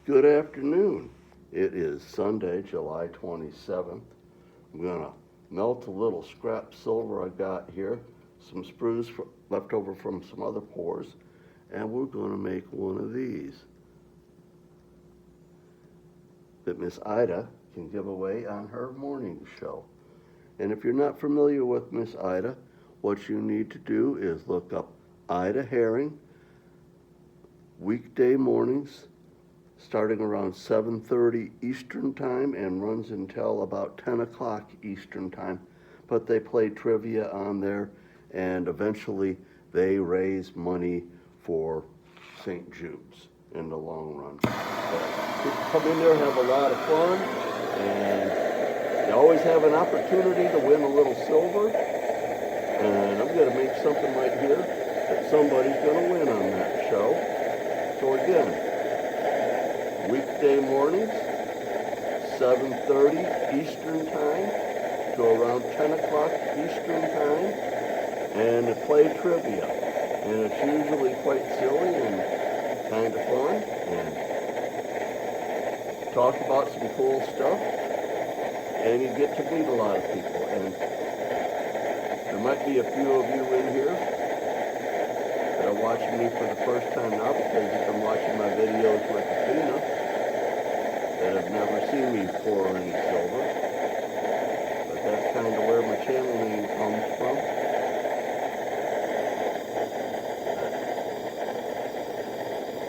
Good afternoon. It is Sunday, July 27th. I'm going to melt a little scrap silver I got here, some sprues left over from some other pours, and we're going to make one of these that Miss Ida can give away on her morning show. And if you're not familiar with Miss Ida, what you need to do is look up Ida Herring, weekday mornings, starting around 7:30 Eastern Time and runs until about 10 o'clock Eastern Time. But they play trivia on there, and eventually they raise money for St. Jude's in the long run. But people come in there, have a lot of fun, and you always have an opportunity to win a little silver. And I'm going to make something right here that somebody's going to win on that show. So again, weekday mornings, 7:30 Eastern Time to around 10 o'clock Eastern Time, and to play trivia. And it's usually quite silly and kind of fun, and talk about some cool stuff, and you get to meet a lot of people. And there might be a few of you in here that are watching me for the first time now because you've been watching my videos with Athena, that have never seen me pour any silver. But that's kind of where my channel name comes from.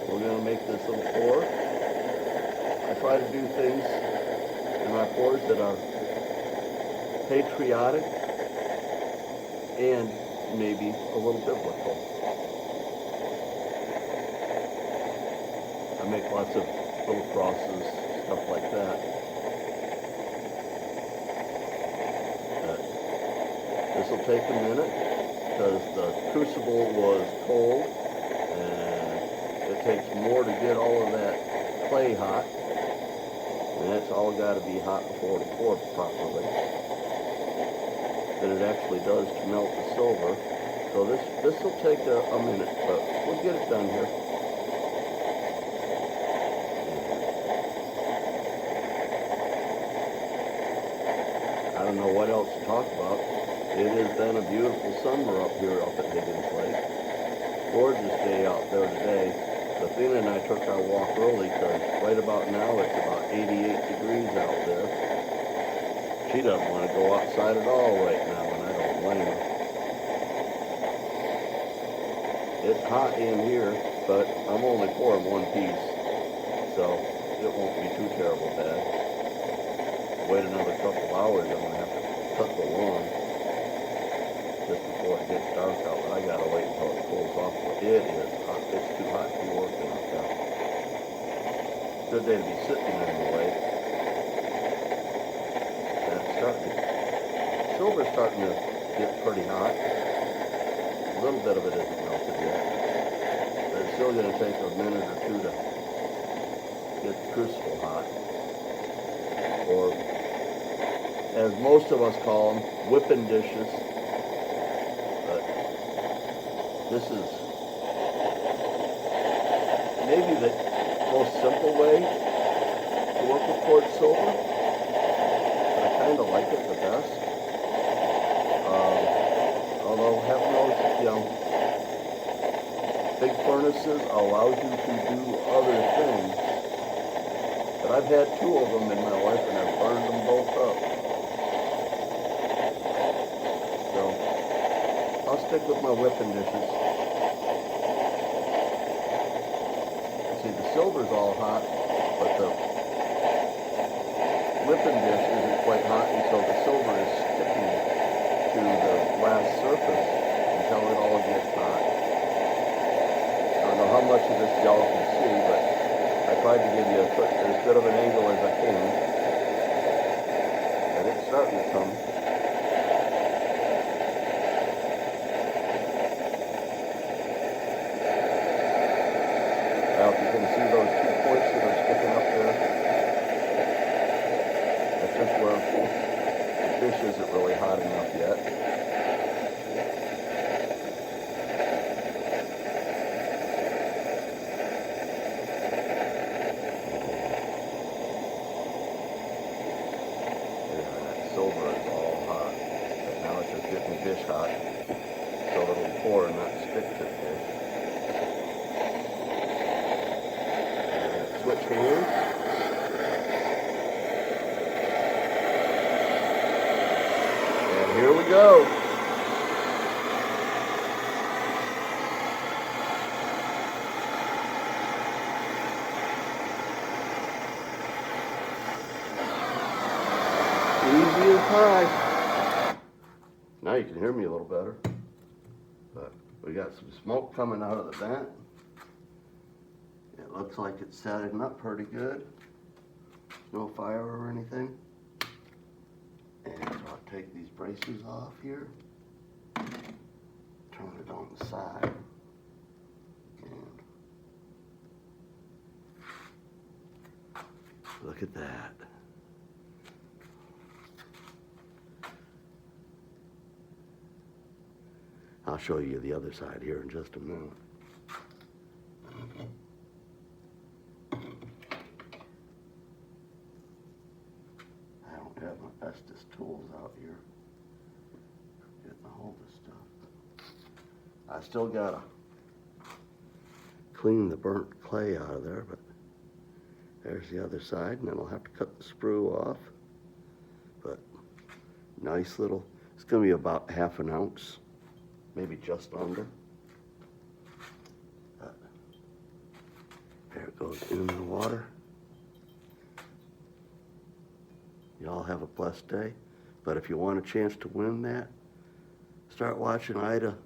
We're going to make this little pour. I try to do things in my pours that are patriotic and maybe a little biblical. I make lots of little crosses, stuff like that. This will take a minute because the crucible was cold, and it takes more to get all of that clay hot, and that's all got to be hot before to pour properly than it actually does to melt the silver. So this will take a minute, but we'll get it done here. I don't know what else to talk about. It has been a beautiful summer up here up at Higgins Lake. Gorgeous day out there today. Athena and I took our walk early because right about now it's about 88 degrees out there. She doesn't want to go outside at all right now, and I don't blame her. It's hot in here, but I'm only pouring one piece, so it won't be too terrible bad. Wait another couple hours, I'm going to have to cut the lawn just before it gets dark out, but I got to wait until it cools off. But it is hot. It's too hot to be working out there. Good day to be sitting in the lake. Silver's starting to get pretty hot. A little bit of it isn't melted yet. But it's still going to take a minute or two to get the crucible hot. Or, as most of us call them, whipping dishes. But this is maybe the most simple way to work with quartz silver. But I kind of like it the best. Although heaven knows, big furnaces allow you to do other things. But I've had two of them in my life and I've burned them both up. So I'll stick with my whipping dishes. See, the silver's all hot, but the whipping dish isn't quite hot, and so the silver is sticking to the glass surface until it all gets hot. I don't know how much of this y'all can see, but I tried to give you as good of an angle as I can. And it's starting to come. Now if you can see those 2 points that are sticking up there, that's just where the dish isn't really hot enough yet. dish hot so it'll pour and not stick to the dish. And switch hands. And here we go. Easy as pie. Now you can hear me a little better. But we got some smoke coming out of the vent. It looks like it's setting up pretty good. No fire or anything. And so I'll take these braces off here. Turn it on the side. And look at that. I'll show you the other side here in just a minute. I don't have my bestest tools out here. Getting a hold of stuff. I still gotta clean the burnt clay out of there, but there's the other side, and then I'll have to cut the sprue off. But nice little, it's gonna be about ½ an ounce. Maybe just under. There it goes in the water. Y'all have a blessed day. But if you want a chance to win that, start watching Ida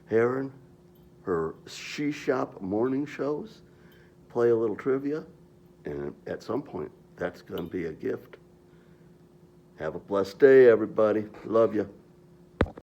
Heron, her She Shop morning shows, play a little trivia, and at some point, that's going to be a gift. Have a blessed day, everybody. Love you.